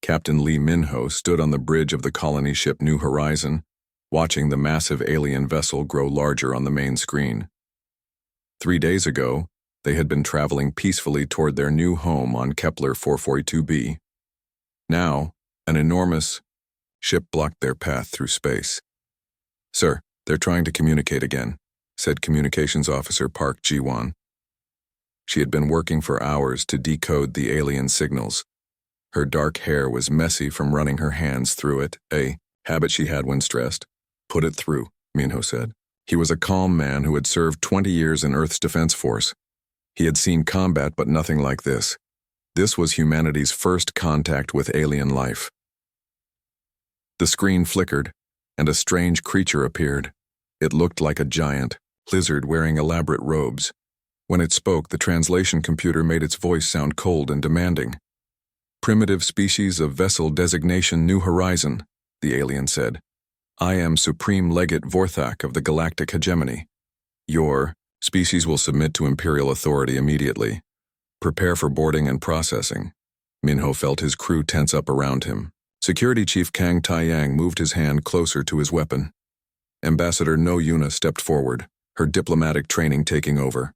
Captain Lee Minho stood on the bridge of the colony ship New Horizon, watching the massive alien vessel grow larger on the main screen. 3 days ago, they had been traveling peacefully toward their new home on Kepler 442b. Now, an enormous ship blocked their path through space. "Sir, they're trying to communicate again," said Communications Officer Park Ji-won. She had been working for hours to decode the alien signals. Her dark hair was messy from running her hands through it, a habit she had when stressed. "Put it through," Minho said. He was a calm man who had served 20 years in Earth's Defense Force. He had seen combat, but nothing like this. This was humanity's first contact with alien life. The screen flickered, and a strange creature appeared. It looked like a giant lizard wearing elaborate robes. When it spoke, the translation computer made its voice sound cold and demanding. "Primitive species of vessel designation New Horizon," the alien said. "I am Supreme Legate Vorthak of the Galactic Hegemony. Your species will submit to Imperial authority immediately. Prepare for boarding and processing." Minho felt his crew tense up around him. Security Chief Kang Taiyang moved his hand closer to his weapon. Ambassador No Yuna stepped forward, her diplomatic training taking over.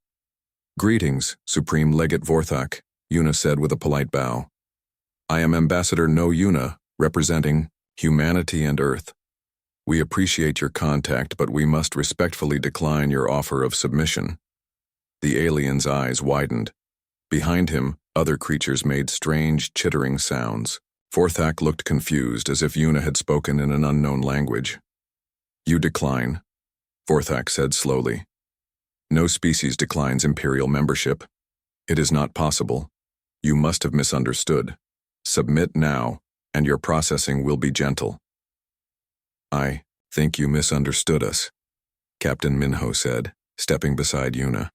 "Greetings, Supreme Legate Vorthak," Yuna said with a polite bow. "I am Ambassador No Yuna, representing humanity and Earth. We appreciate your contact, but we must respectfully decline your offer of submission." The alien's eyes widened. Behind him, other creatures made strange, chittering sounds. Vorthak looked confused, as if Yuna had spoken in an unknown language. "You decline," Vorthak said slowly. "No species declines Imperial membership. It is not possible. You must have misunderstood. Submit now, and your processing will be gentle." "I think you misunderstood us," Captain Minho said, stepping beside Yuna.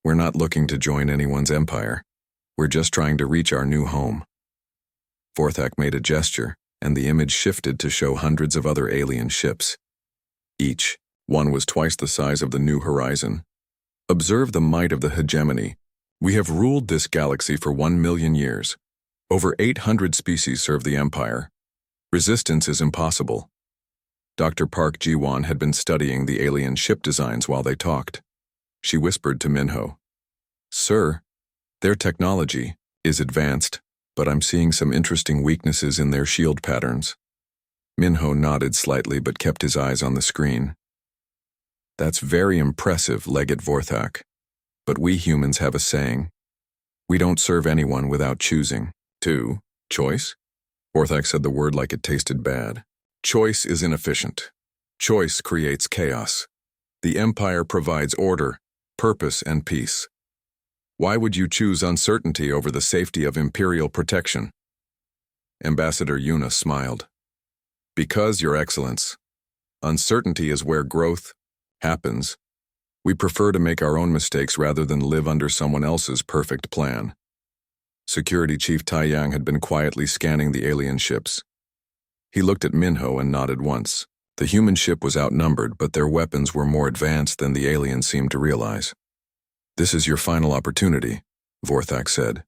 "We're not looking to join anyone's empire. We're just trying to reach our new home." Vorthak made a gesture, and the image shifted to show hundreds of other alien ships. Each one was twice the size of the New Horizon. "Observe the might of the hegemony. We have ruled this galaxy for 1 million years. Over 800 species serve the Empire. Resistance is impossible." Dr. Park Ji-won had been studying the alien ship designs while they talked. She whispered to Minho, "Sir, their technology is advanced, but I'm seeing some interesting weaknesses in their shield patterns." Minho nodded slightly but kept his eyes on the screen. "That's very impressive, Legate Vorthak. But we humans have a saying. We don't serve anyone without choosing. Choice?" Vorthak said the word like it tasted bad. "Choice is inefficient. Choice creates chaos. The Empire provides order, purpose, and peace. Why would you choose uncertainty over the safety of Imperial protection?" Ambassador Yuna smiled. "Because, Your Excellence, uncertainty is where growth happens. We prefer to make our own mistakes rather than live under someone else's perfect plan." Security Chief Taiyang had been quietly scanning the alien ships. He looked at Minho and nodded once. The human ship was outnumbered, but their weapons were more advanced than the aliens seemed to realize. "This is your final opportunity," Vorthak said.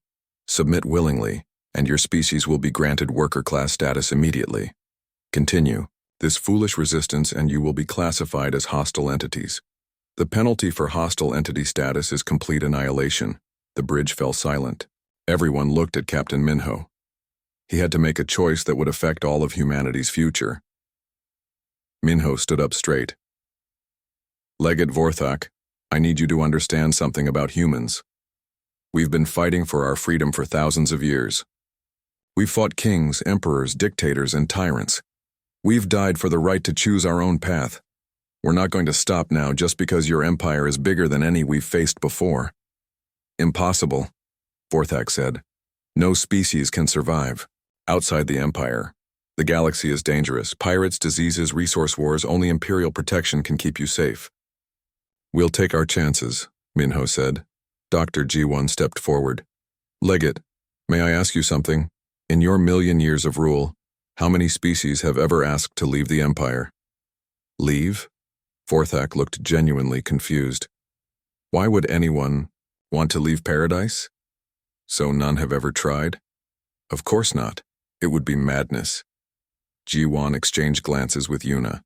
"Submit willingly, and your species will be granted worker-class status immediately. Continue this foolish resistance and you will be classified as hostile entities. The penalty for hostile entity status is complete annihilation." The bridge fell silent. Everyone looked at Captain Minho. He had to make a choice that would affect all of humanity's future. Minho stood up straight. "Legate Vorthak, I need you to understand something about humans. We've been fighting for our freedom for thousands of years. We've fought kings, emperors, dictators, and tyrants. We've died for the right to choose our own path. We're not going to stop now just because your empire is bigger than any we've faced before." "Impossible," Vorthak said. "No species can survive outside the Empire. The galaxy is dangerous. Pirates, diseases, resource wars, only Imperial protection can keep you safe." "We'll take our chances," Minho said. Dr. Ji-won stepped forward. "Legate, may I ask you something? In your 1,000,000 years of rule, how many species have ever asked to leave the Empire?" "Leave?" Vorthak looked genuinely confused. "Why would anyone want to leave paradise? So none have ever tried?" "Of course not. It would be madness. Ji-won exchanged glances with Yuna.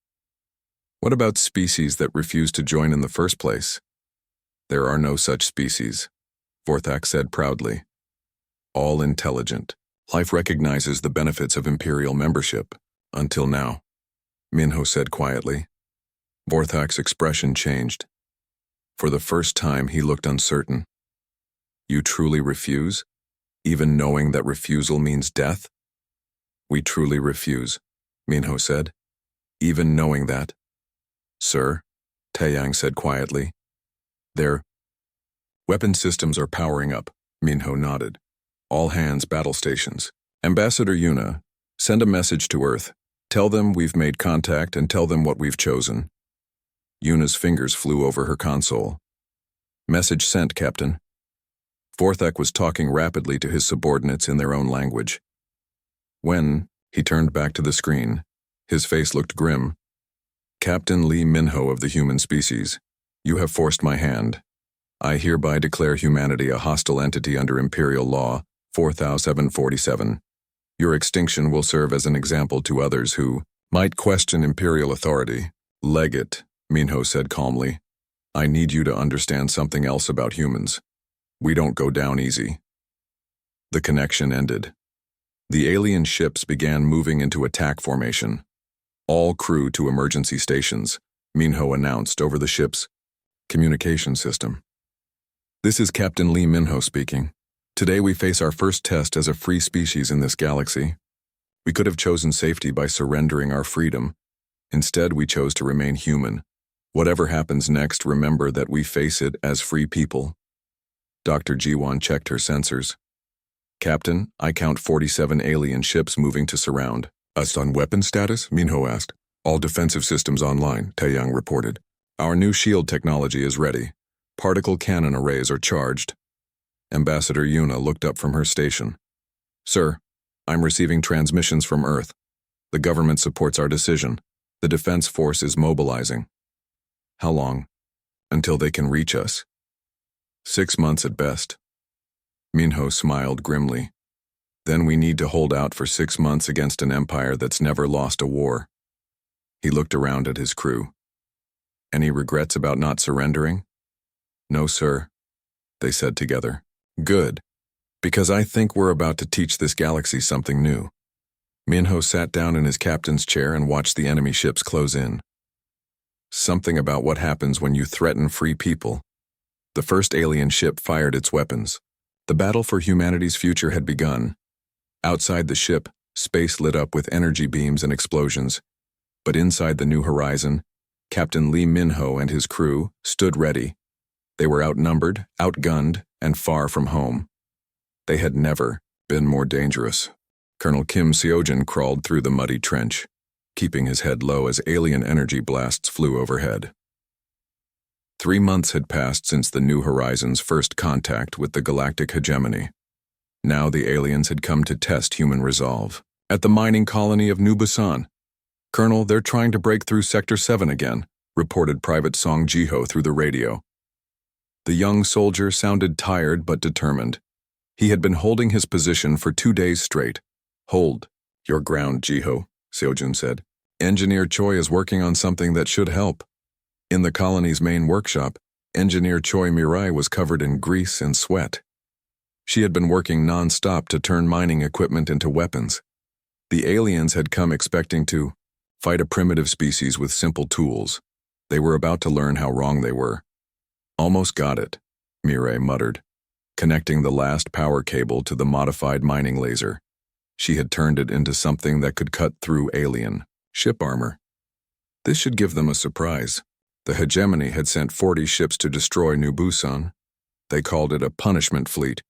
What about species that refuse to join in the first place? There are no such species, Vorthak said proudly. All intelligent. Life recognizes the benefits of Imperial membership, until now, Minho said quietly. Vorthak's expression changed. For the first time, he looked uncertain. You truly refuse? Even knowing that refusal means death? We truly refuse, Minho said. Even knowing that. Sir, Taeyang said quietly. Their weapon systems are powering up, Minho nodded. All hands battle stations. Ambassador Yuna, send a message to Earth. Tell them we've made contact and tell them what we've chosen. Yuna's fingers flew over her console. Message sent, Captain. Vorthak was talking rapidly to his subordinates in their own language. When he turned back to the screen, his face looked grim. Captain Lee Minho of the human species, you have forced my hand. I hereby declare humanity a hostile entity under Imperial Law 4747. Your extinction will serve as an example to others who might question Imperial authority. Legate, Minho said calmly. I need you to understand something else about humans. We don't go down easy. The connection ended. The alien ships began moving into attack formation. All crew to emergency stations, Minho announced over the ship's communication system. This is Captain Lee Minho speaking. Today we face our first test as a free species in this galaxy. We could have chosen safety by surrendering our freedom. Instead, we chose to remain human. Whatever happens next, remember that we face it as free people. Dr. Ji-won checked her sensors. Captain, I count 47 alien ships moving to surround. Us on weapon status? Minho asked. All defensive systems online, Taeyang reported. Our new shield technology is ready. Particle cannon arrays are charged. Ambassador Yuna looked up from her station. Sir, I'm receiving transmissions from Earth. The government supports our decision. The defense force is mobilizing. How long? Until they can reach us. 6 months at best. Minho smiled grimly. Then we need to hold out for 6 months against an empire that's never lost a war. He looked around at his crew. Any regrets about not surrendering? No, sir, they said together. Good, because I think we're about to teach this galaxy something new. Minho sat down in his captain's chair and watched the enemy ships close in. Something about what happens when you threaten free people. The first alien ship fired its weapons. The battle for humanity's future had begun. Outside the ship, space lit up with energy beams and explosions. But inside the New Horizon, Captain Lee Minho and his crew stood ready. They were outnumbered, outgunned, and far from home. They had never been more dangerous. Colonel Kim Seojin crawled through the muddy trench, keeping his head low as alien energy blasts flew overhead. 3 months had passed since the New Horizon's first contact with the galactic hegemony. Now the aliens had come to test human resolve. At the mining colony of New Busan, Colonel, they're trying to break through Sector 7 again, reported Private Song Jiho through the radio. The young soldier sounded tired but determined. He had been holding his position for 2 days straight. Hold your ground, Jiho, Seojun said. Engineer Choi is working on something that should help. In the colony's main workshop, Engineer Choi Mirai was covered in grease and sweat. She had been working non-stop to turn mining equipment into weapons. The aliens had come expecting to fight a primitive species with simple tools. They were about to learn how wrong they were. Almost got it, Mirai muttered, connecting the last power cable to the modified mining laser. She had turned it into something that could cut through alien ship armor. This should give them a surprise. The hegemony had sent 40 ships to destroy New Busan. They called it a punishment fleet,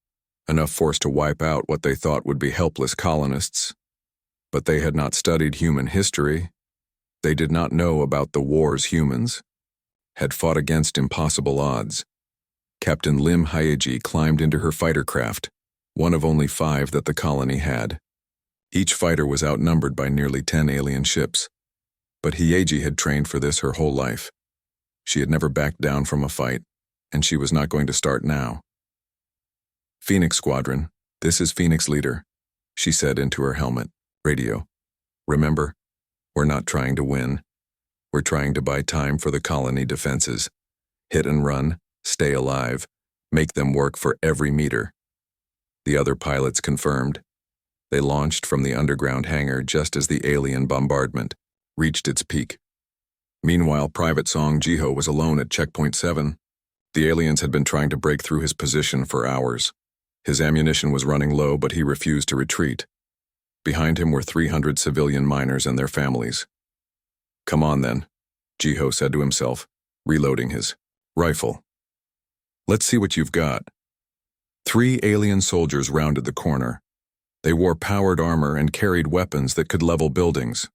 enough force to wipe out what they thought would be helpless colonists. But they had not studied human history. They did not know about the wars humans had fought against impossible odds. Captain Lim Haeji climbed into her fighter craft, one of only 5 that the colony had. Each fighter was outnumbered by nearly 10 alien ships. But Haeji had trained for this her whole life. She had never backed down from a fight, and she was not going to start now. Phoenix Squadron, this is Phoenix Leader, she said into her helmet. Radio. Remember, we're not trying to win. We're trying to buy time for the colony defenses. Hit and run, stay alive, make them work for every meter. The other pilots confirmed. They launched from the underground hangar just as the alien bombardment reached its peak. Meanwhile, Private Song Jiho was alone at Checkpoint 7. The aliens had been trying to break through his position for hours. His ammunition was running low, but he refused to retreat. Behind him were 300 civilian miners and their families. "Come on then," Jiho said to himself, reloading his rifle. "Let's see what you've got." 3 alien soldiers rounded the corner. They wore powered armor and carried weapons that could level buildings.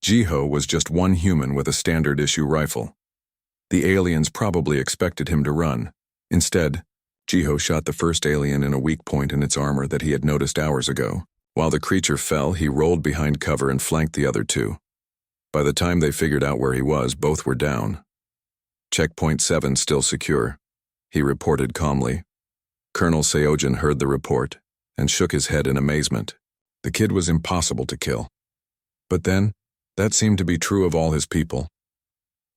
Jiho was just one human with a standard-issue rifle. The aliens probably expected him to run. Instead, Jiho shot the first alien in a weak point in its armor that he had noticed hours ago. While the creature fell, he rolled behind cover and flanked the other 2. By the time they figured out where he was, both were down. "Checkpoint 7 still secure," he reported calmly. Colonel Seojin heard the report and shook his head in amazement. The kid was impossible to kill. But then, that seemed to be true of all his people.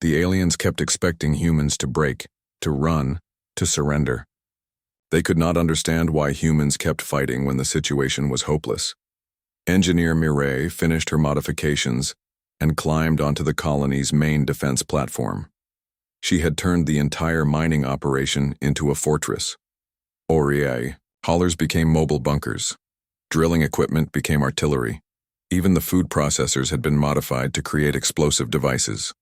The aliens kept expecting humans to break, to run, to surrender. They could not understand why humans kept fighting when the situation was hopeless. Engineer Mireille finished her modifications and climbed onto the colony's main defense platform. She had turned the entire mining operation into a fortress. Aurier, haulers became mobile bunkers. Drilling equipment became artillery. Even the food processors had been modified to create explosive devices.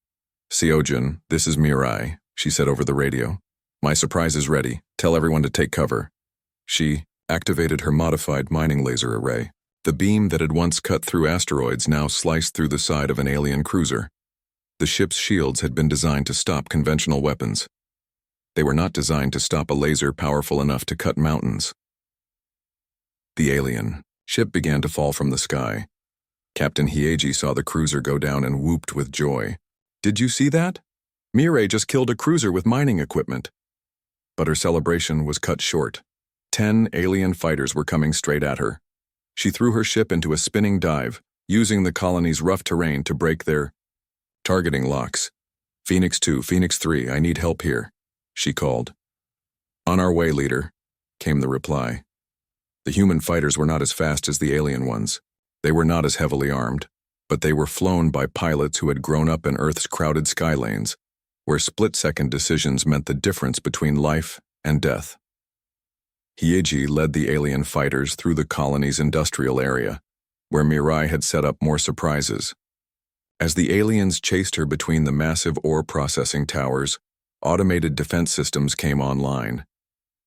"Seojin, this is Mirai," she said over the radio. "My surprise is ready. Tell everyone to take cover." She activated her modified mining laser array. The beam that had once cut through asteroids now sliced through the side of an alien cruiser. The ship's shields had been designed to stop conventional weapons. They were not designed to stop a laser powerful enough to cut mountains. The alien ship began to fall from the sky. Captain Hieji saw the cruiser go down and whooped with joy. "Did you see that? Mireille just killed a cruiser with mining equipment." But her celebration was cut short. 10 alien fighters were coming straight at her. She threw her ship into a spinning dive, using the colony's rough terrain to break their targeting locks. "Phoenix 2, Phoenix 3, I need help here," she called. "On our way, leader," came the reply. The human fighters were not as fast as the alien ones. They were not as heavily armed, but they were flown by pilots who had grown up in Earth's crowded sky lanes, where split-second decisions meant the difference between life and death. Hieji led the alien fighters through the colony's industrial area, where Mirai had set up more surprises. As the aliens chased her between the massive ore processing towers, automated defense systems came online.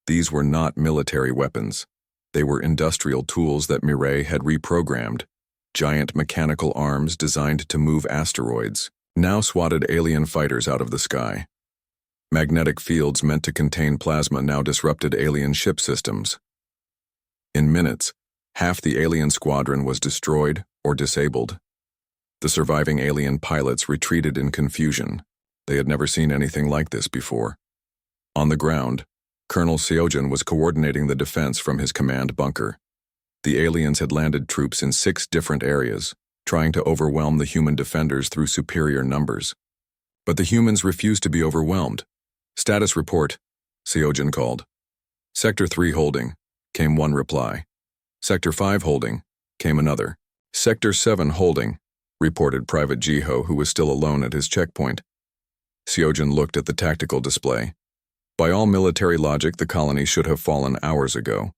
These were not military weapons. They were industrial tools that Mireille had reprogrammed. Giant mechanical arms designed to move asteroids now swatted alien fighters out of the sky. Magnetic fields meant to contain plasma now disrupted alien ship systems. In minutes, half the alien squadron was destroyed or disabled. The surviving alien pilots retreated in confusion. They had never seen anything like this before. On the ground, Colonel Seojin was coordinating the defense from his command bunker. The aliens had landed troops in 6 different areas, trying to overwhelm the human defenders through superior numbers. But the humans refused to be overwhelmed. "Status report," Seojin called. "Sector 3 holding," came one reply. "Sector 5 holding," came another. "Sector 7 holding," reported Private Jiho, who was still alone at his checkpoint. Seojin looked at the tactical display. By all military logic, the colony should have fallen hours ago.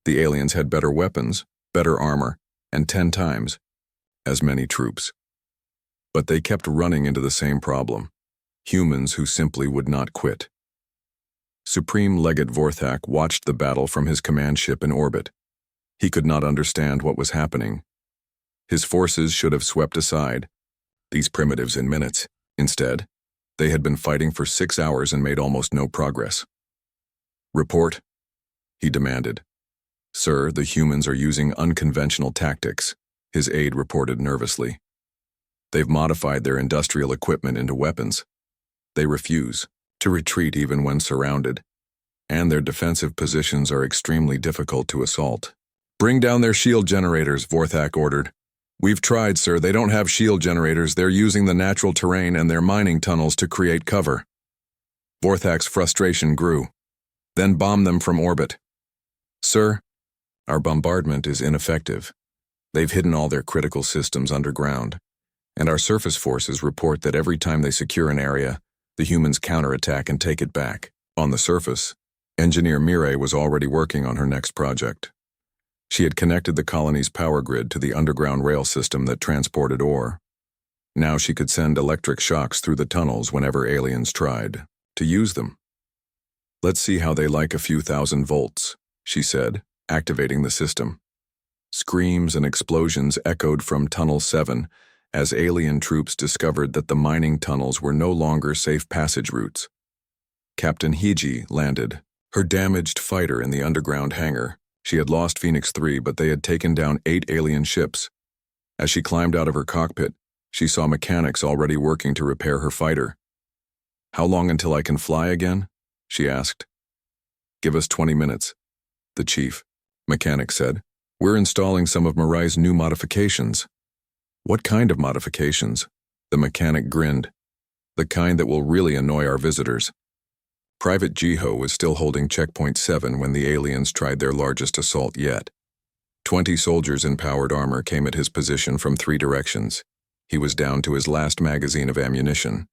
The aliens had better weapons, better armor, and 10 times as many troops. But they kept running into the same problem: humans who simply would not quit. Supreme Legate Vorthak watched the battle from his command ship in orbit. He could not understand what was happening. His forces should have swept aside these primitives in minutes. Instead, they had been fighting for 6 hours and made almost no progress. "Report," he demanded. "Sir, the humans are using unconventional tactics," his aide reported nervously. "They've modified their industrial equipment into weapons. They refuse to retreat even when surrounded, and their defensive positions are extremely difficult to assault. Bring down their shield generators, Vorthak ordered. We've tried, sir. They don't have shield generators. They're using the natural terrain and their mining tunnels to create cover. Vorthak's frustration grew. Then bomb them from orbit. Sir, our bombardment is ineffective. They've hidden all their critical systems underground, and our surface forces report that every time they secure an area, the humans counterattack and take it back. On the surface, Engineer Mireille was already working on her next project. She had connected the colony's power grid to the underground rail system that transported ore. Now she could send electric shocks through the tunnels whenever aliens tried to use them. Let's see how they like a few thousand volts, she said, activating the system. Screams and explosions echoed from Tunnel 7 as alien troops discovered that the mining tunnels were no longer safe passage routes. Captain Hiji landed, her damaged fighter in the underground hangar. She had lost Phoenix 3, but they had taken down 8 alien ships. As she climbed out of her cockpit, she saw mechanics already working to repair her fighter. How long until I can fly again? She asked. Give us 20 minutes, the chief mechanic said. We're installing some of Mirai's new modifications. What kind of modifications? The mechanic grinned. The kind that will really annoy our visitors. Private Jiho was still holding Checkpoint 7 when the aliens tried their largest assault yet. 20 soldiers in powered armor came at his position from 3 directions. He was down to his last magazine of ammunition.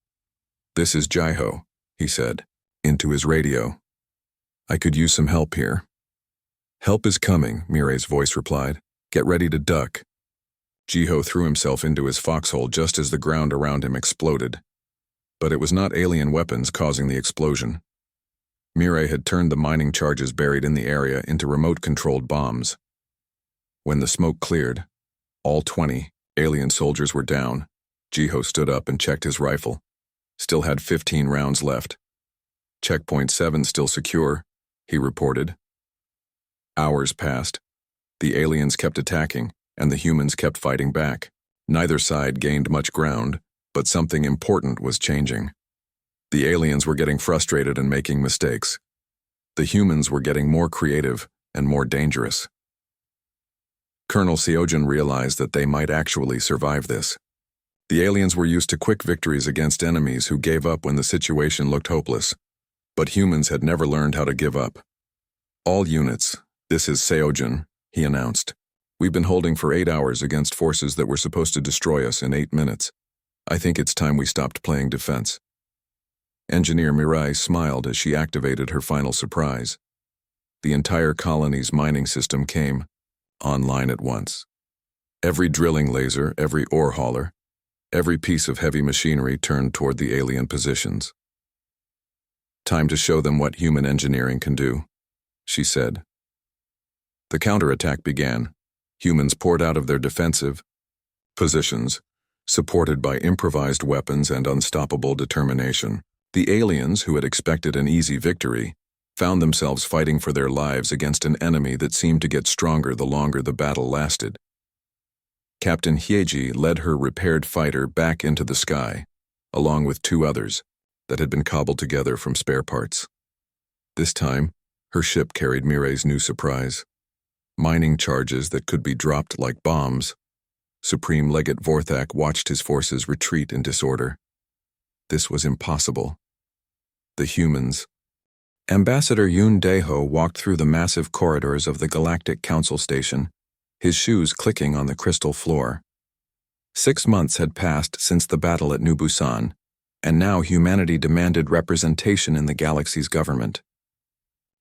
This is Jiho, he said, into his radio. I could use some help here. Help is coming, Mireille's voice replied. Get ready to duck. Jiho threw himself into his foxhole just as the ground around him exploded. But it was not alien weapons causing the explosion. Mireille had turned the mining charges buried in the area into remote-controlled bombs. When the smoke cleared, all 20 alien soldiers were down. Jiho stood up and checked his rifle. Still had 15 rounds left. Checkpoint 7 still secure, he reported. Hours passed. The aliens kept attacking, and the humans kept fighting back. Neither side gained much ground, but something important was changing. The aliens were getting frustrated and making mistakes. The humans were getting more creative and more dangerous. Colonel Seojin realized that they might actually survive this. The aliens were used to quick victories against enemies who gave up when the situation looked hopeless. But humans had never learned how to give up. All units, this is Seojin, he announced. We've been holding for 8 hours against forces that were supposed to destroy us in 8 minutes. I think it's time we stopped playing defense. Engineer Mireille smiled as she activated her final surprise. The entire colony's mining system came online at once. Every drilling laser, every ore hauler, every piece of heavy machinery turned toward the alien positions. Time to show them what human engineering can do, she said. The counterattack began. Humans poured out of their defensive positions, supported by improvised weapons and unstoppable determination. The aliens, who had expected an easy victory, found themselves fighting for their lives against an enemy that seemed to get stronger the longer the battle lasted. Captain Hyeji led her repaired fighter back into the sky, along with 2 others that had been cobbled together from spare parts. This time, her ship carried Mireille's new surprise. Mining charges that could be dropped like bombs. Supreme Legate Vorthak watched his forces retreat in disorder. This was impossible. The humans. Ambassador Yoon Daeho walked through the massive corridors of the Galactic Council Station, his shoes clicking on the crystal floor. 6 months had passed since the battle at New Busan, and now humanity demanded representation in the galaxy's government.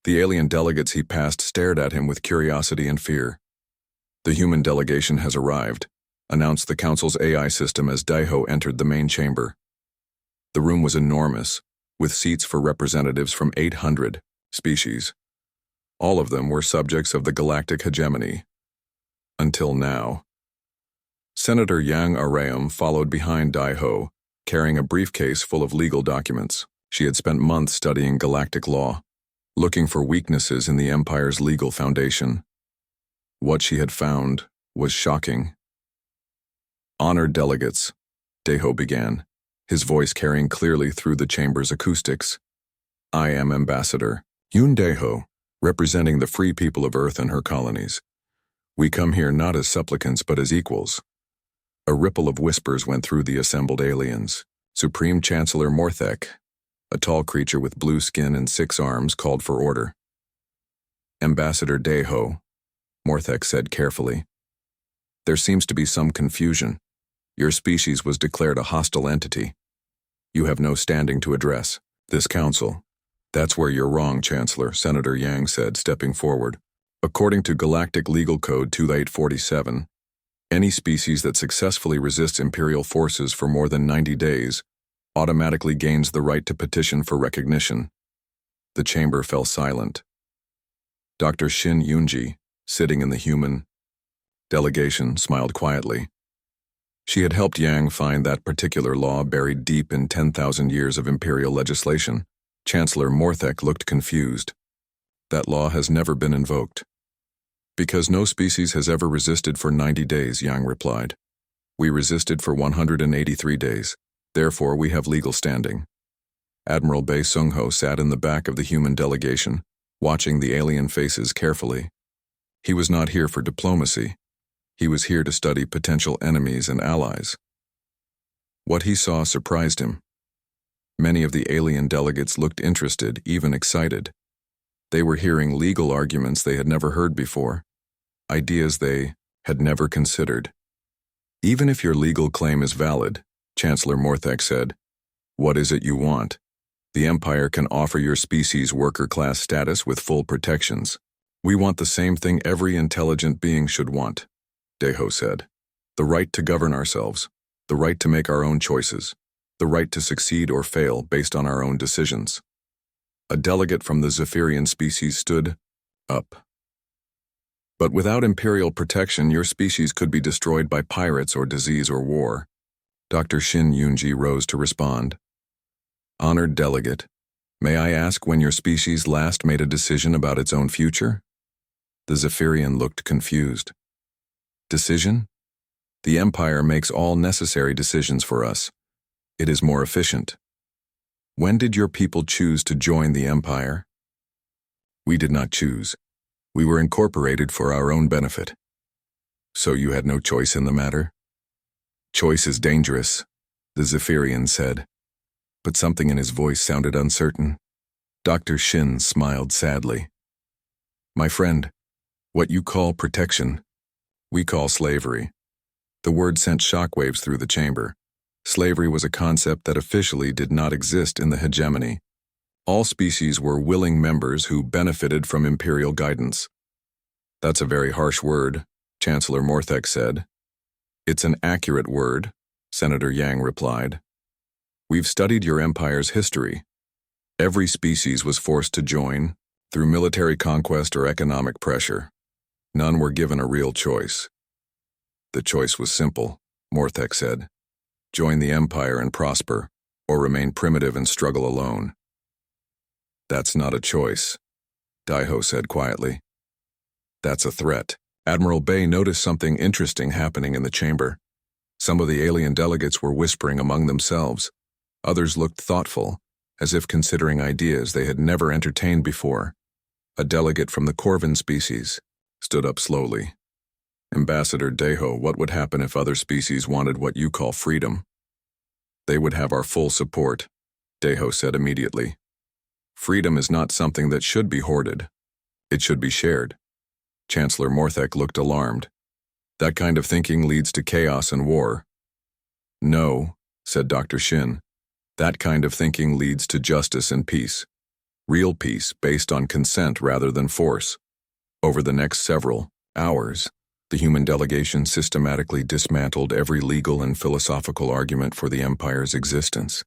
The alien delegates he passed stared at him with curiosity and fear. The human delegation has arrived, announced the Council's AI system as Daeho entered the main chamber. The room was enormous, with seats for representatives from 800 species. All of them were subjects of the galactic hegemony. Until now. Senator Yang Areum followed behind Daeho, carrying a briefcase full of legal documents. She had spent months studying galactic law, looking for weaknesses in the Empire's legal foundation. What she had found was shocking. Honored delegates, Daeho began, his voice carrying clearly through the chamber's acoustics. I am Ambassador Yoon Daeho, representing the free people of Earth and her colonies. We come here not as supplicants but as equals. A ripple of whispers went through the assembled aliens. Supreme Chancellor Morthek, a tall creature with blue skin and 6 arms, called for order. Ambassador Deho, Morthek said carefully. There seems to be some confusion. Your species was declared a hostile entity. You have no standing to address this council. That's where you're wrong, Chancellor, Senator Yang said, stepping forward. According to Galactic Legal Code 2847, any species that successfully resists Imperial forces for more than 90 days automatically gains the right to petition for recognition. The chamber fell silent. Dr. Shin Yunji, sitting in the human delegation, smiled quietly. She had helped Yang find that particular law buried deep in 10,000 years of Imperial legislation. Chancellor Morthek looked confused. That law has never been invoked. Because no species has ever resisted for 90 days, Yang replied. We resisted for 183 days. Therefore, we have legal standing. Admiral Bei Sungho sat in the back of the human delegation, watching the alien faces carefully. He was not here for diplomacy. He was here to study potential enemies and allies. What he saw surprised him. Many of the alien delegates looked interested, even excited. They were hearing legal arguments they had never heard before, ideas they had never considered. Even if your legal claim is valid, Chancellor Morthek said, what is it you want? The Empire can offer your species worker-class status with full protections. We want the same thing every intelligent being should want, Deho said. The right to govern ourselves, the right to make our own choices, the right to succeed or fail based on our own decisions. A delegate from the Zephyrian species stood up. But without Imperial protection, your species could be destroyed by pirates or disease or war. Dr. Shin Yunji rose to respond. Honored delegate, may I ask when your species last made a decision about its own future? The Zephyrian looked confused. Decision? The Empire makes all necessary decisions for us. It is more efficient. When did your people choose to join the Empire? We did not choose. We were incorporated for our own benefit. So you had no choice in the matter? Choice is dangerous, the Zephyrian said. But something in his voice sounded uncertain. Dr. Shin smiled sadly. My friend, what you call protection, we call slavery. The word sent shockwaves through the chamber. Slavery was a concept that officially did not exist in the hegemony. All species were willing members who benefited from Imperial guidance. That's a very harsh word, Chancellor Morthek said. It's an accurate word, Senator Yang replied. We've studied your Empire's history. Every species was forced to join, through military conquest or economic pressure. None were given a real choice. The choice was simple, Morthek said. Join the Empire and prosper, or remain primitive and struggle alone. That's not a choice, Deho said quietly. That's a threat. Admiral Bei noticed something interesting happening in the chamber. Some of the alien delegates were whispering among themselves. Others looked thoughtful, as if considering ideas they had never entertained before. A delegate from the Corvin species stood up slowly. Ambassador Deho, what would happen if other species wanted what you call freedom? They would have our full support, Deho said immediately. Freedom is not something that should be hoarded. It should be shared. Chancellor Morthek looked alarmed. That kind of thinking leads to chaos and war. No, said Dr. Shin. That kind of thinking leads to justice and peace. Real peace based on consent rather than force. Over the next several hours, the human delegation systematically dismantled every legal and philosophical argument for the Empire's existence.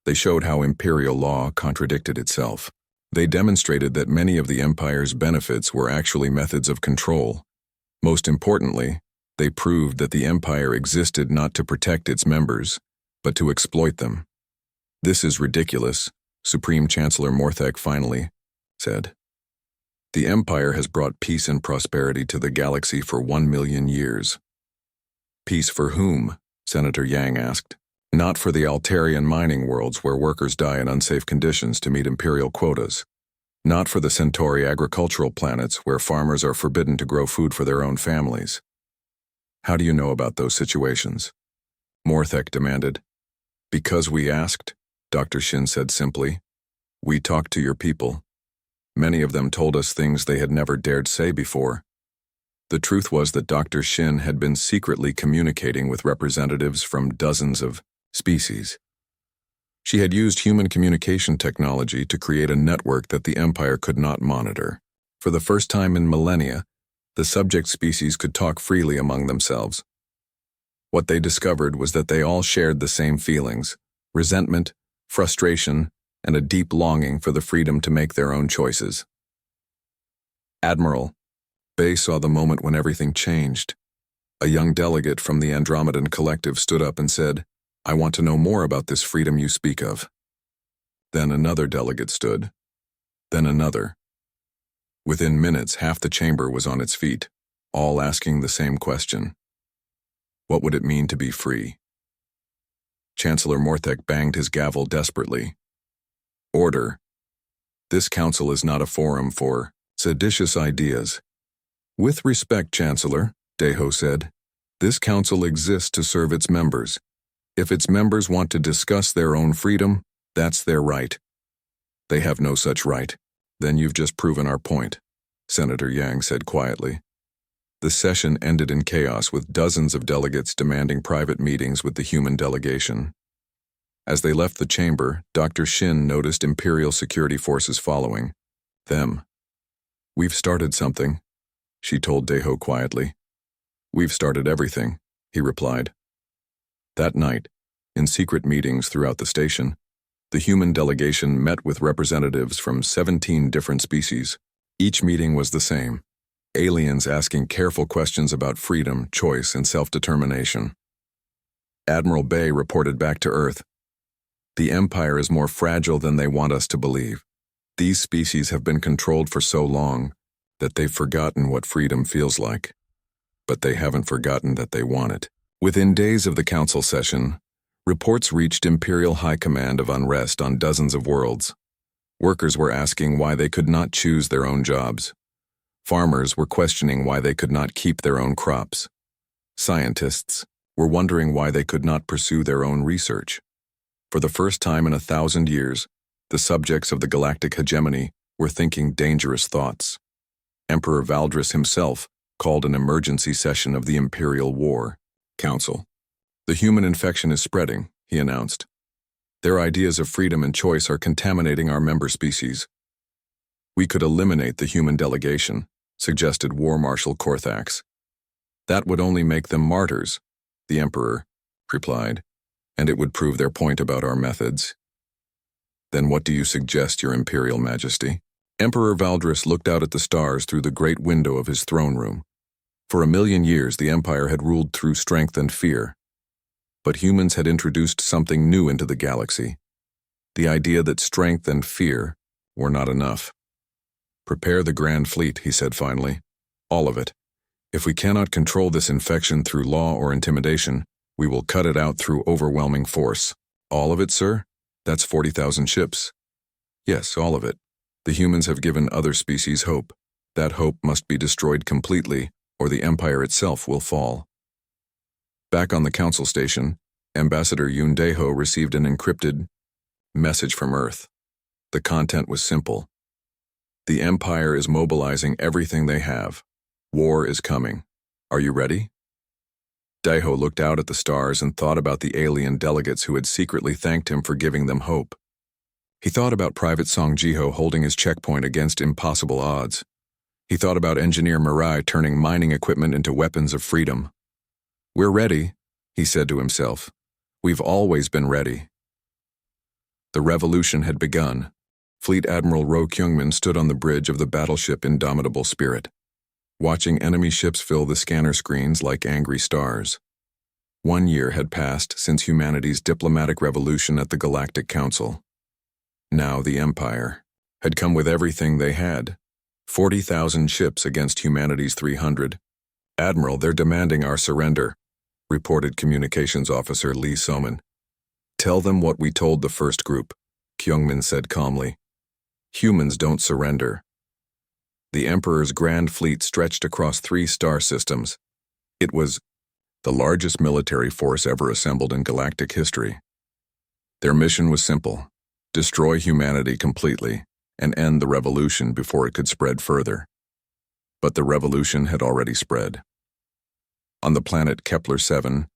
They showed how Imperial law contradicted itself. They demonstrated that many of the Empire's benefits were actually methods of control. Most importantly, they proved that the Empire existed not to protect its members, but to exploit them. This is ridiculous, Supreme Chancellor Morthek finally said. The Empire has brought peace and prosperity to the galaxy for 1 million years. Peace for whom? Senator Yang asked. Not for the Altarian mining worlds where workers die in unsafe conditions to meet Imperial quotas. Not for the Centauri agricultural planets where farmers are forbidden to grow food for their own families. How do you know about those situations? Morthek demanded. Because we asked, Dr. Shin said simply. We talked to your people. Many of them told us things they had never dared say before. The truth was that Dr. Shin had been secretly communicating with representatives from dozens of species. She had used human communication technology to create a network that the Empire could not monitor. For the first time in millennia, the subject species could talk freely among themselves. What they discovered was that they all shared the same feelings: resentment, frustration, and a deep longing for the freedom to make their own choices. Admiral, Bay saw the moment when everything changed. A young delegate from the Andromedan Collective stood up and said, I want to know more about this freedom you speak of. Then another delegate stood. Then another. Within minutes, half the chamber was on its feet, all asking the same question. What would it mean to be free? Chancellor Morthek banged his gavel desperately. Order. This council is not a forum for seditious ideas. With respect, Chancellor, Deho said, this council exists to serve its members. If its members want to discuss their own freedom, that's their right. They have no such right. Then you've just proven our point, Senator Yang said quietly. The session ended in chaos with dozens of delegates demanding private meetings with the human delegation. As they left the chamber, Dr. Shin noticed Imperial security forces following them. We've started something, she told Deho quietly. We've started everything, he replied. That night, in secret meetings throughout the station, the human delegation met with representatives from 17 different species. Each meeting was the same. Aliens asking careful questions about freedom, choice, and self-determination. Admiral Bay reported back to Earth. The Empire is more fragile than they want us to believe. These species have been controlled for so long that they've forgotten what freedom feels like. But they haven't forgotten that they want it. Within days of the council session, reports reached Imperial High Command of unrest on dozens of worlds. Workers were asking why they could not choose their own jobs. Farmers were questioning why they could not keep their own crops. Scientists were wondering why they could not pursue their own research. For the first time in 1,000 years, the subjects of the galactic hegemony were thinking dangerous thoughts. Emperor Valdris himself called an emergency session of the Imperial War Council. The human infection is spreading, he announced. Their ideas of freedom and choice are contaminating our member species. We could eliminate the human delegation, suggested War Marshal Korthax. That would only make them martyrs, the Emperor replied, and it would prove their point about our methods. Then what do you suggest, Your Imperial Majesty? Emperor Valdris looked out at the stars through the great window of his throne room. For 1,000,000 years, the Empire had ruled through strength and fear. But humans had introduced something new into the galaxy. The idea that strength and fear were not enough. Prepare the Grand Fleet, he said finally. All of it. If we cannot control this infection through law or intimidation, we will cut it out through overwhelming force. All of it, sir? That's 40,000 ships. Yes, all of it. The humans have given other species hope. That hope must be destroyed completely, or the Empire itself will fall. Back on the council station, Ambassador Yoon Daeho received an encrypted message from Earth. The content was simple. The Empire is mobilizing everything they have. War is coming. Are you ready? Daeho looked out at the stars and thought about the alien delegates who had secretly thanked him for giving them hope. He thought about Private Song Jiho holding his checkpoint against impossible odds. He thought about Engineer Mirai turning mining equipment into weapons of freedom. We're ready, he said to himself. We've always been ready. The revolution had begun. Fleet Admiral Ro Kyungmin stood on the bridge of the battleship Indomitable Spirit, watching enemy ships fill the scanner screens like angry stars. 1 year had passed since humanity's diplomatic revolution at the Galactic Council. Now the Empire had come with everything they had. 40,000 ships against humanity's 300. Admiral, they're demanding our surrender, reported Communications Officer Lee Soman. Tell them what we told the first group, Kyungmin said calmly. Humans don't surrender. The Emperor's grand fleet stretched across 3 star systems. It was the largest military force ever assembled in galactic history. Their mission was simple: destroy humanity completely and end the revolution before it could spread further. But the revolution had already spread. On the planet Kepler-7,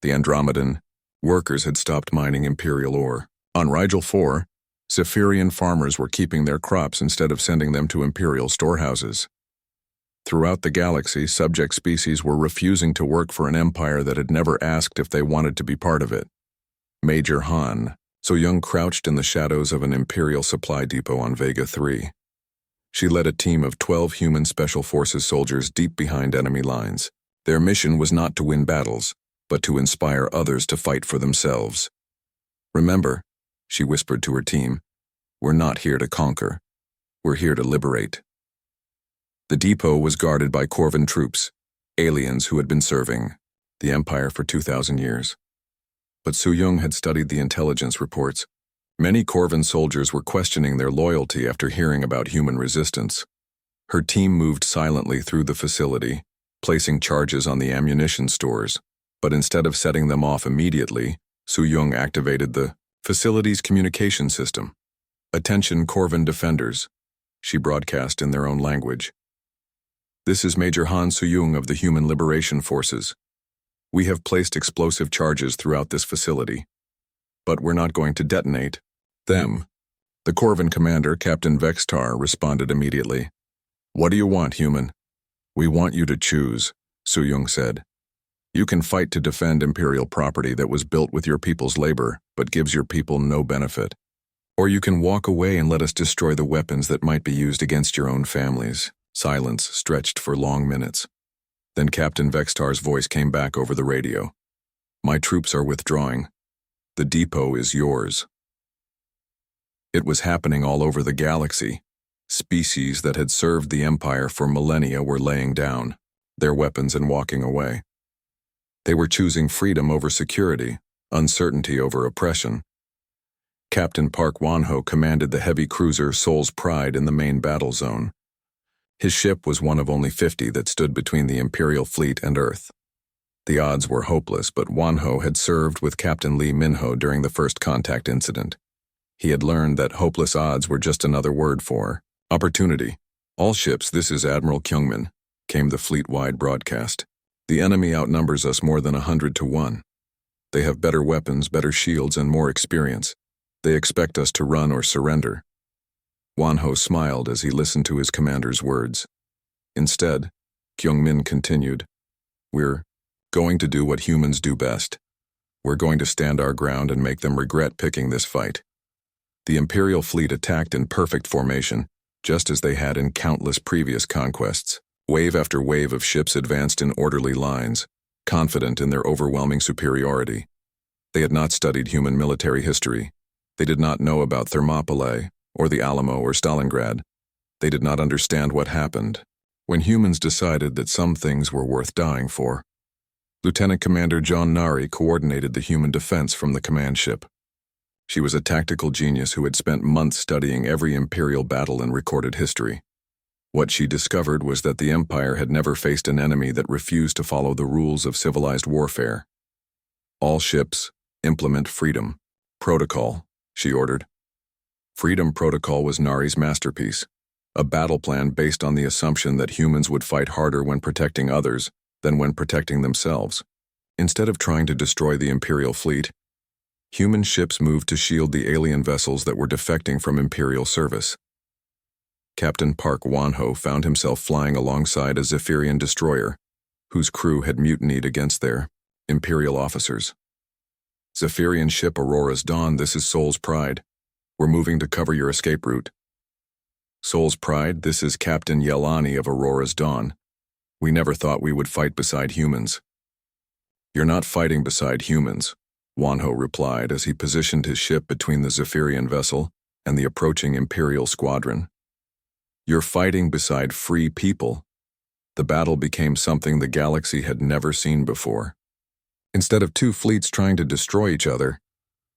the Andromedan, workers had stopped mining Imperial ore. On Rigel 4, Zephyrian farmers were keeping their crops instead of sending them to Imperial storehouses. Throughout the galaxy, subject species were refusing to work for an empire that had never asked if they wanted to be part of it. Major Han, So-Young, crouched in the shadows of an Imperial supply depot on Vega 3. She led a team of 12 human Special Forces soldiers deep behind enemy lines. Their mission was not to win battles, but to inspire others to fight for themselves. "Remember," she whispered to her team, "we're not here to conquer. We're here to liberate." The depot was guarded by Corvan troops, aliens who had been serving the Empire for 2,000 years. But So-Young had studied the intelligence reports. Many Corvan soldiers were questioning their loyalty after hearing about human resistance. Her team moved silently through the facility, placing charges on the ammunition stores. But instead of setting them off immediately, So-Young activated the facility's communication system. "Attention, Corvan defenders," she broadcast in their own language. "This is Major Han So-Young of the Human Liberation Forces. We have placed explosive charges throughout this facility, but we're not going to detonate them." The Corvan commander, Captain Vextar, responded immediately. "What do you want, human?" "We want you to choose," So-Young said. "You can fight to defend Imperial property that was built with your people's labor, but gives your people no benefit. Or you can walk away and let us destroy the weapons that might be used against your own families." Silence stretched for long minutes. Then Captain Vextar's voice came back over the radio. "My troops are withdrawing. The depot is yours." It was happening all over the galaxy. Species that had served the Empire for millennia were laying down their weapons and walking away. They were choosing freedom over security, uncertainty over oppression. Captain Park Wan-Ho commanded the heavy cruiser Soul's Pride in the main battle zone. His ship was one of only 50 that stood between the Imperial fleet and Earth. The odds were hopeless, but Wan-Ho had served with Captain Lee Min-Ho during the first contact incident. He had learned that hopeless odds were just another word for opportunity. "All ships, this is Admiral Kyungmin," came the fleet-wide broadcast. "The enemy outnumbers us more than 100 to 1. They have better weapons, better shields, and more experience. They expect us to run or surrender." Wan-Ho smiled as he listened to his commander's words. Instead, Kyungmin continued, "We're going to do what humans do best. We're going to stand our ground and make them regret picking this fight." The Imperial fleet attacked in perfect formation, just as they had in countless previous conquests. Wave after wave of ships advanced in orderly lines, confident in their overwhelming superiority. They had not studied human military history. They did not know about Thermopylae, or the Alamo, or Stalingrad. They did not understand what happened when humans decided that some things were worth dying for. Lieutenant Commander John Nari coordinated the human defense from the command ship. She was a tactical genius who had spent months studying every Imperial battle in recorded history. What she discovered was that the Empire had never faced an enemy that refused to follow the rules of civilized warfare. "All ships, implement Freedom Protocol," she ordered. Freedom Protocol was Nari's masterpiece, a battle plan based on the assumption that humans would fight harder when protecting others than when protecting themselves. Instead of trying to destroy the Imperial fleet, human ships moved to shield the alien vessels that were defecting from Imperial service. Captain Park Wan-Ho found himself flying alongside a Zephyrian destroyer, whose crew had mutinied against their Imperial officers. "Zephyrian ship Aurora's Dawn, this is Soul's Pride. We're moving to cover your escape route." "Soul's Pride, this is Captain Yelani of Aurora's Dawn. We never thought we would fight beside humans." "You're not fighting beside humans," Wan-Ho replied as he positioned his ship between the Zephyrian vessel and the approaching Imperial squadron. "You're fighting beside free people." The battle became something the galaxy had never seen before. Instead of 2 fleets trying to destroy each other,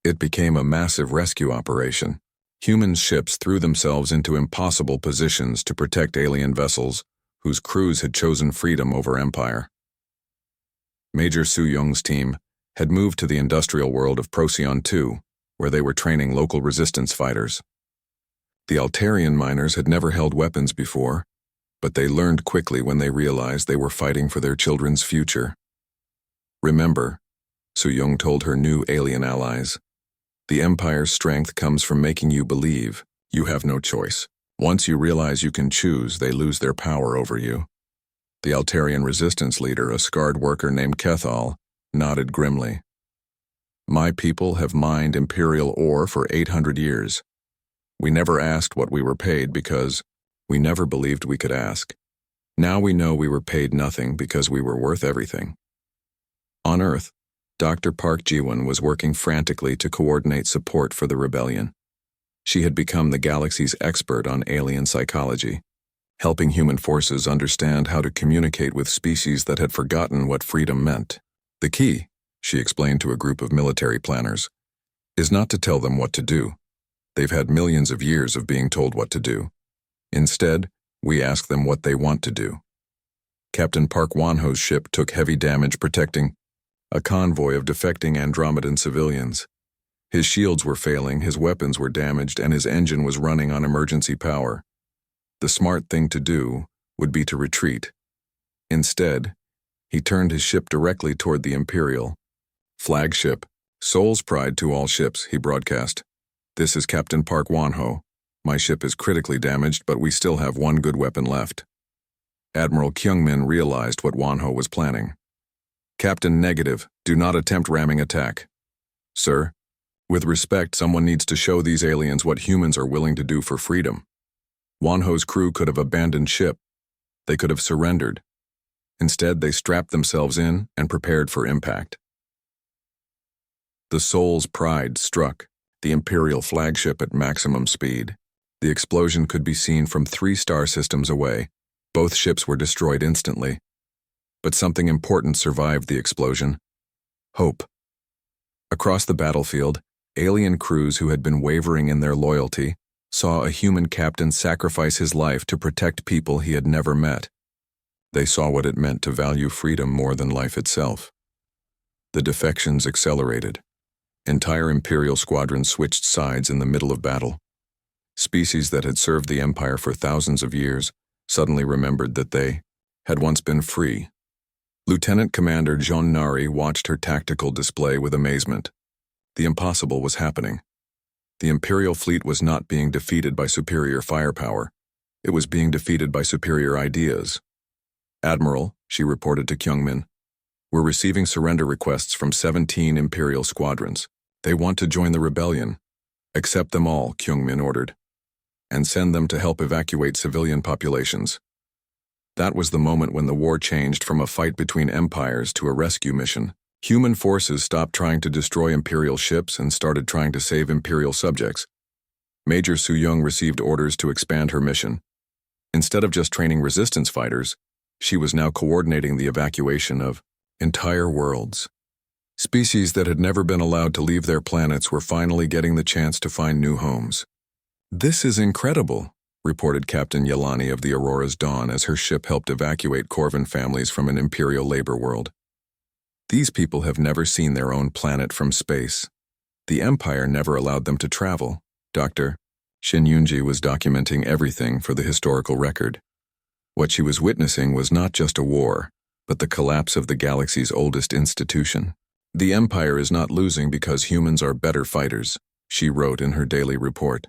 it became a massive rescue operation. Human ships threw themselves into impossible positions to protect alien vessels whose crews had chosen freedom over empire. Major Su-Young's team had moved to the industrial world of Procyon II, where they were training local resistance fighters. The Altarian miners had never held weapons before, but they learned quickly when they realized they were fighting for their children's future. Remember, Su-Young told her new alien allies, the Empire's strength comes from making you believe you have no choice. Once you realize you can choose, they lose their power over you. The Altarian resistance leader, a scarred worker named Kethal, nodded grimly. My people have mined Imperial ore for 800 years. We never asked what we were paid because we never believed we could ask. Now we know we were paid nothing because we were worth everything. On Earth, Dr. Park Ji-won was working frantically to coordinate support for the rebellion. She had become the galaxy's expert on alien psychology, helping human forces understand how to communicate with species that had forgotten what freedom meant. The key, she explained to a group of military planners, is not to tell them what to do. They've had millions of years of being told what to do. Instead, we ask them what they want to do. Captain Park Won-ho's ship took heavy damage protecting a convoy of defecting Andromedan civilians. His shields were failing, his weapons were damaged, and his engine was running on emergency power. The smart thing to do would be to retreat. Instead, he turned his ship directly toward the Imperial flagship. Soul's pride to all ships, he broadcast. This is Captain Park Won-ho. My ship is critically damaged, but we still have one good weapon left. Admiral Kyung-min realized what Won-ho was planning. Captain Negative, do not attempt ramming attack. Sir, with respect, someone needs to show these aliens what humans are willing to do for freedom. Won-ho's crew could have abandoned ship. They could have surrendered. Instead, they strapped themselves in and prepared for impact. The Soul's pride struck the Imperial flagship at maximum speed. The explosion could be seen from 3 star systems away. Both ships were destroyed instantly. But something important survived the explosion. Hope. Across the battlefield, alien crews who had been wavering in their loyalty saw a human captain sacrifice his life to protect people he had never met. They saw what it meant to value freedom more than life itself. The defections accelerated. Entire Imperial squadrons switched sides in the middle of battle. Species that had served the Empire for thousands of years suddenly remembered that they had once been free. Lieutenant Commander Jean Nari watched her tactical display with amazement. The impossible was happening. The Imperial fleet was not being defeated by superior firepower. It was being defeated by superior ideas. Admiral, she reported to Kyung-min, we're receiving surrender requests from 17 Imperial squadrons. They want to join the rebellion. Accept them all, Kyung-min ordered, and send them to help evacuate civilian populations. That was the moment when the war changed from a fight between empires to a rescue mission. Human forces stopped trying to destroy Imperial ships and started trying to save Imperial subjects. Major Su-Young received orders to expand her mission. Instead of just training resistance fighters, she was now coordinating the evacuation of entire worlds. Species that had never been allowed to leave their planets were finally getting the chance to find new homes. This is incredible, reported Captain Yelani of the Aurora's Dawn as her ship helped evacuate Corvin families from an Imperial labor world. These people have never seen their own planet from space. The Empire never allowed them to travel. Dr. Shin Yunji was documenting everything for the historical record. What she was witnessing was not just a war, but the collapse of the galaxy's oldest institution. The Empire is not losing because humans are better fighters, she wrote in her daily report.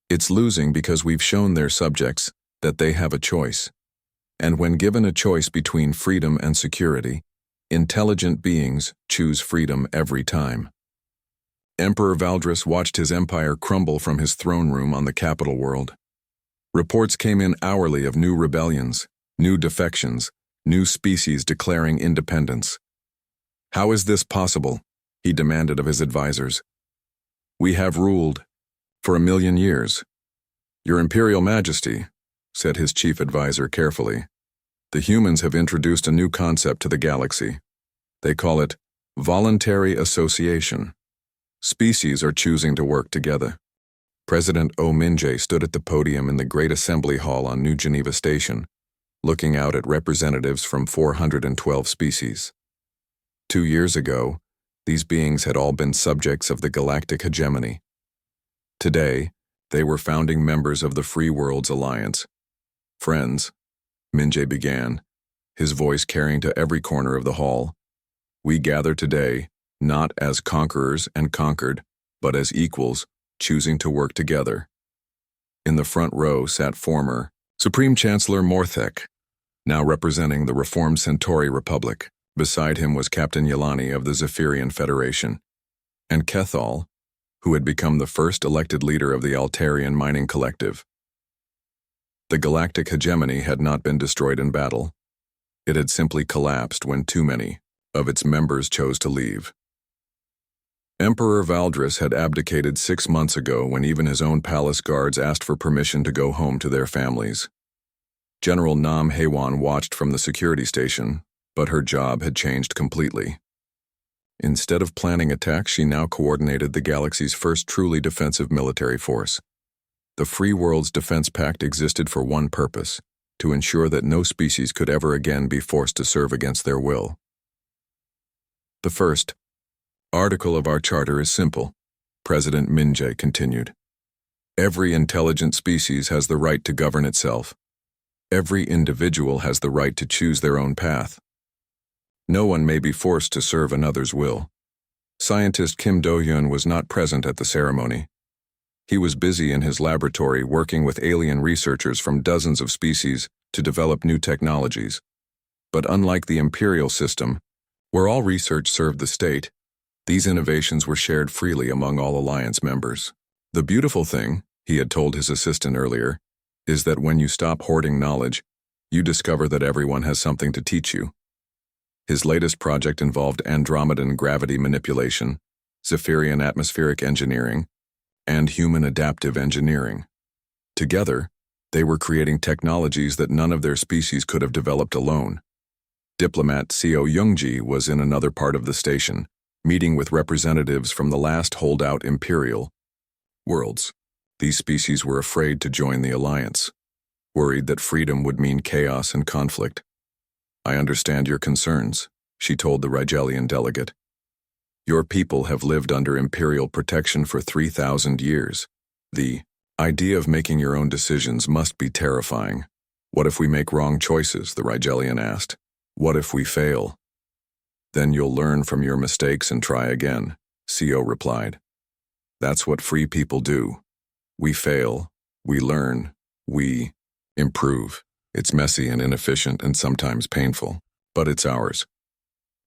It's losing because we've shown their subjects that they have a choice. And when given a choice between freedom and security, intelligent beings choose freedom every time. Emperor Valdris watched his empire crumble from his throne room on the capital world. Reports came in hourly of new rebellions, new defections, new species declaring independence. How is this possible? He demanded of his advisors. We have ruled for 1,000,000 years. Your Imperial Majesty, said his chief advisor carefully, the humans have introduced a new concept to the galaxy. They call it voluntary association. Species are choosing to work together. President Minje stood at the podium in the Great Assembly Hall on New Geneva Station, looking out at representatives from 412 species. 2 years ago, these beings had all been subjects of the galactic hegemony. Today, they were founding members of the Free Worlds Alliance. Friends, Minje began, his voice carrying to every corner of the hall. We gather today, not as conquerors and conquered, but as equals, choosing to work together. In the front row sat former Supreme Chancellor Morthek, now representing the reformed Centauri Republic. Beside him was Captain Yelani of the Zephyrian Federation, and Kethal, who had become the first elected leader of the Altarian Mining Collective. The galactic hegemony had not been destroyed in battle. It had simply collapsed when too many of its members chose to leave. Emperor Valdris had abdicated 6 months ago when even his own palace guards asked for permission to go home to their families. General Nam Hewan watched from the security station, but her job had changed completely. Instead of planning attacks, she now coordinated the galaxy's first truly defensive military force. The Free Worlds Defense Pact existed for one purpose: to ensure that no species could ever again be forced to serve against their will. The first article of our charter is simple, President Minje continued. Every intelligent species has the right to govern itself. Every individual has the right to choose their own path. No one may be forced to serve another's will. Scientist Kim Do-hyun was not present at the ceremony. He was busy in his laboratory working with alien researchers from dozens of species to develop new technologies. But unlike the imperial system, where all research served the state, these innovations were shared freely among all alliance members. The beautiful thing, he had told his assistant earlier, is that when you stop hoarding knowledge, you discover that everyone has something to teach you. His latest project involved Andromedan gravity manipulation, Zephyrian atmospheric engineering, and human adaptive engineering. Together, they were creating technologies that none of their species could have developed alone. Diplomat Seo Youngji was in another part of the station, meeting with representatives from the last holdout imperial worlds. These species were afraid to join the alliance, worried that freedom would mean chaos and conflict. I understand your concerns, she told the Rigelian delegate. Your people have lived under imperial protection for 3,000 years. The idea of making your own decisions must be terrifying. What if we make wrong choices, the Rigelian asked. What if we fail? Then you'll learn from your mistakes and try again, Seo replied. That's what free people do. We fail, we learn, we improve. It's messy and inefficient and sometimes painful, but it's ours.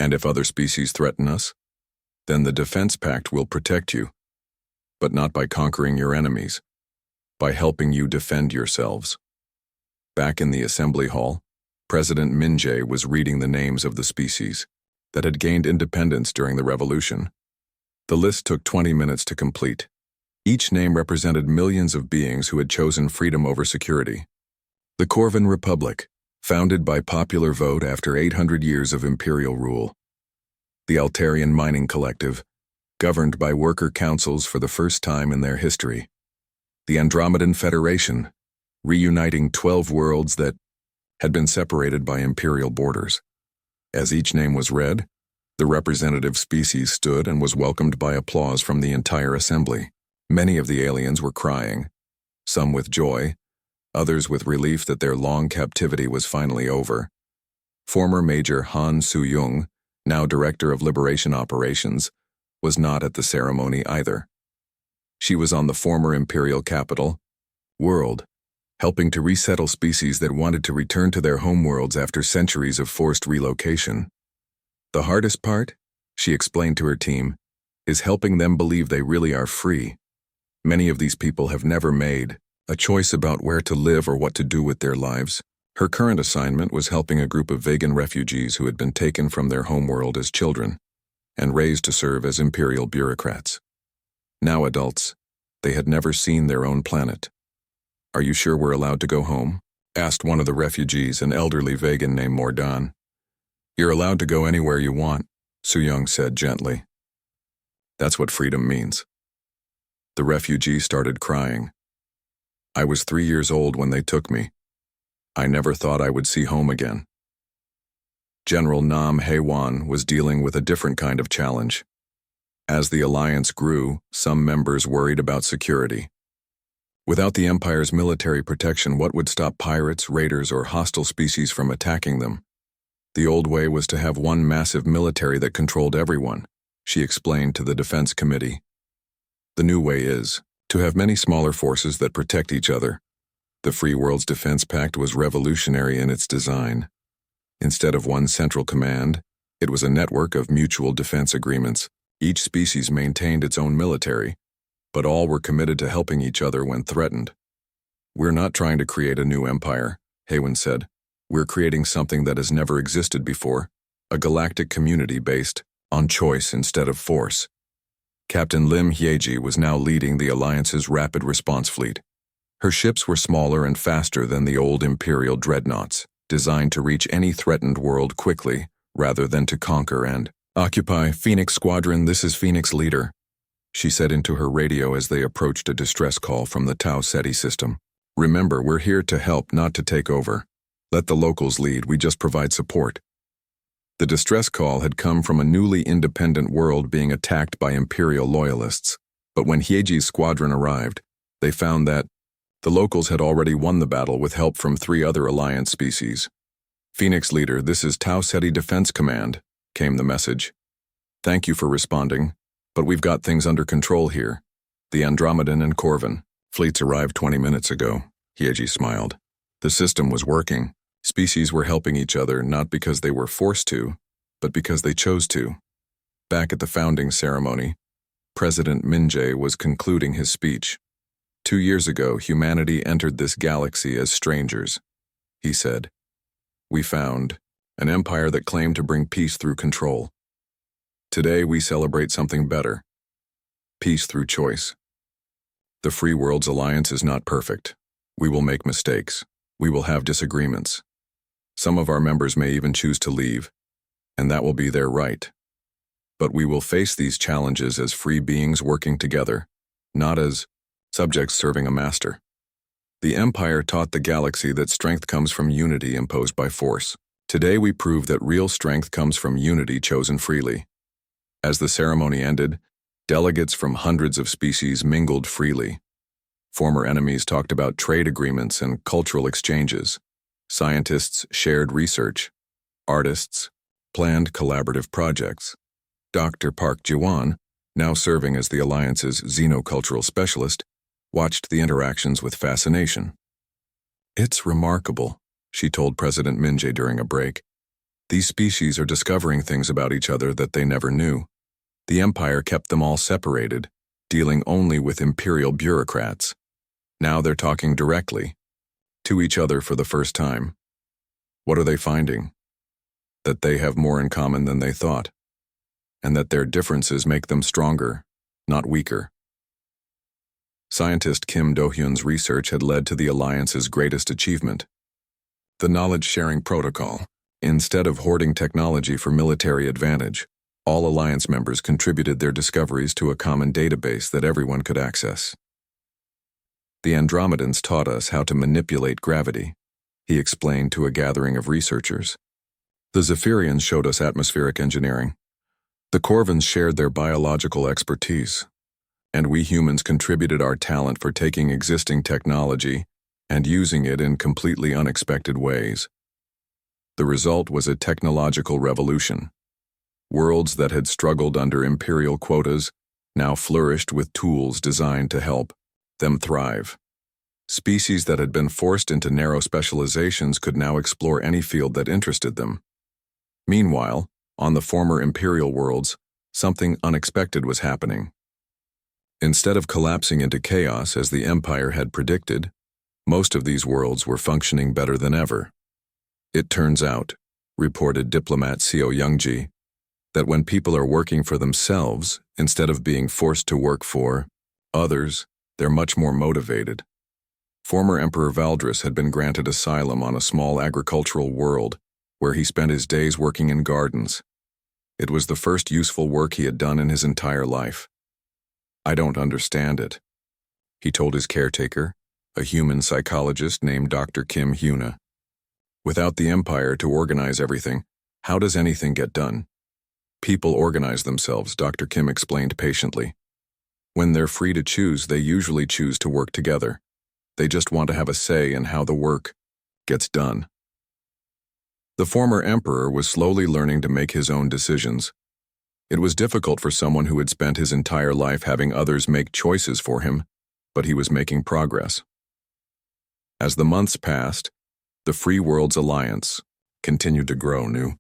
And if other species threaten us, then the Defense Pact will protect you, but not by conquering your enemies, by helping you defend yourselves. Back in the assembly hall, President Minje was reading the names of the species that had gained independence during the revolution. The list took 20 minutes to complete. Each name represented millions of beings who had chosen freedom over security. The Corvan Republic, founded by popular vote after 800 years of imperial rule. The Altarian Mining Collective, governed by worker councils for the first time in their history. The Andromedan Federation, reuniting 12 worlds that had been separated by imperial borders. As each name was read, the representative species stood and was welcomed by applause from the entire assembly. Many of the aliens were crying, some with joy, others with relief that their long captivity was finally over. Former Major Han Soo-young, now Director of Liberation Operations, was not at the ceremony either. She was on the former imperial capital, World, helping to resettle species that wanted to return to their homeworlds after centuries of forced relocation. The hardest part, she explained to her team, is helping them believe they really are free. Many of these people have never made a choice about where to live or what to do with their lives. Her current assignment was helping a group of vegan refugees who had been taken from their homeworld as children and raised to serve as imperial bureaucrats. Now adults, they had never seen their own planet. Are you sure we're allowed to go home? Asked one of the refugees, an elderly vegan named Mordan. You're allowed to go anywhere you want, Soo-young said gently. That's what freedom means. The refugee started crying. I was 3 years old when they took me. I never thought I would see home again. General Nam Hae-won was dealing with a different kind of challenge. As the alliance grew, some members worried about security. Without the Empire's military protection, what would stop pirates, raiders, or hostile species from attacking them? The old way was to have one massive military that controlled everyone, she explained to the Defense Committee. The new way is to have many smaller forces that protect each other. The Free World's Defense Pact was revolutionary in its design. Instead of one central command, it was a network of mutual defense agreements. Each species maintained its own military, but all were committed to helping each other when threatened. We're not trying to create a new empire, Haywin said. We're creating something that has never existed before, a galactic community based on choice instead of force. Captain Lim Hyeji was now leading the Alliance's rapid response fleet. Her ships were smaller and faster than the old Imperial dreadnoughts, designed to reach any threatened world quickly rather than to conquer and occupy. Phoenix Squadron, this is Phoenix Leader, she said into her radio as they approached a distress call from the Tau Ceti system. Remember, we're here to help, not to take over. Let the locals lead, we just provide support. The distress call had come from a newly independent world being attacked by Imperial loyalists, but when Hyeji's squadron arrived, they found that the locals had already won the battle with help from 3 other Alliance species. Phoenix Leader, this is Tau Ceti Defense Command, came the message. Thank you for responding, but we've got things under control here. The Andromedan and Corvin fleets arrived 20 minutes ago, Hyeji smiled. The system was working. Species were helping each other not because they were forced to, but because they chose to. Back at the founding ceremony, President Min-jae was concluding his speech. 2 years ago, humanity entered this galaxy as strangers, he said. We found an empire that claimed to bring peace through control. Today we celebrate something better. Peace through choice. The Free World's Alliance is not perfect. We will make mistakes. We will have disagreements. Some of our members may even choose to leave, and that will be their right. But we will face these challenges as free beings working together, not as subjects serving a master. The Empire taught the galaxy that strength comes from unity imposed by force. Today we prove that real strength comes from unity chosen freely. As the ceremony ended, delegates from hundreds of species mingled freely. Former enemies talked about trade agreements and cultural exchanges. Scientists shared research. Artists planned collaborative projects. Dr. Park Ji-won, now serving as the Alliance's xenocultural specialist, watched the interactions with fascination. It's remarkable, she told President Min-jae during a break. These species are discovering things about each other that they never knew. The Empire kept them all separated, dealing only with imperial bureaucrats. Now they're talking directly to each other for the first time. What are they finding? That they have more in common than they thought, and that their differences make them stronger, not weaker. Scientist Kim Do-hyun's research had led to the Alliance's greatest achievement, the knowledge-sharing protocol. Instead of hoarding technology for military advantage, all Alliance members contributed their discoveries to a common database that everyone could access. The Andromedans taught us how to manipulate gravity, he explained to a gathering of researchers. The Zephyrians showed us atmospheric engineering. The Corvins shared their biological expertise, and we humans contributed our talent for taking existing technology and using it in completely unexpected ways. The result was a technological revolution. Worlds that had struggled under imperial quotas now flourished with tools designed to help them thrive. Species that had been forced into narrow specializations could now explore any field that interested them. Meanwhile, on the former imperial worlds, something unexpected was happening. Instead of collapsing into chaos as the Empire had predicted, most of these worlds were functioning better than ever. It turns out, reported diplomat Seo Youngji, that when people are working for themselves instead of being forced to work for others, they're much more motivated. Former Emperor Valdris had been granted asylum on a small agricultural world where he spent his days working in gardens. It was the first useful work he had done in his entire life. I don't understand it, he told his caretaker, a human psychologist named Dr. Kim Huna. Without the Empire to organize everything, how does anything get done? People organize themselves, Dr. Kim explained patiently. When they're free to choose, they usually choose to work together. They just want to have a say in how the work gets done. The former emperor was slowly learning to make his own decisions. It was difficult for someone who had spent his entire life having others make choices for him, but he was making progress. As the months passed, the Free Worlds Alliance continued to grow new.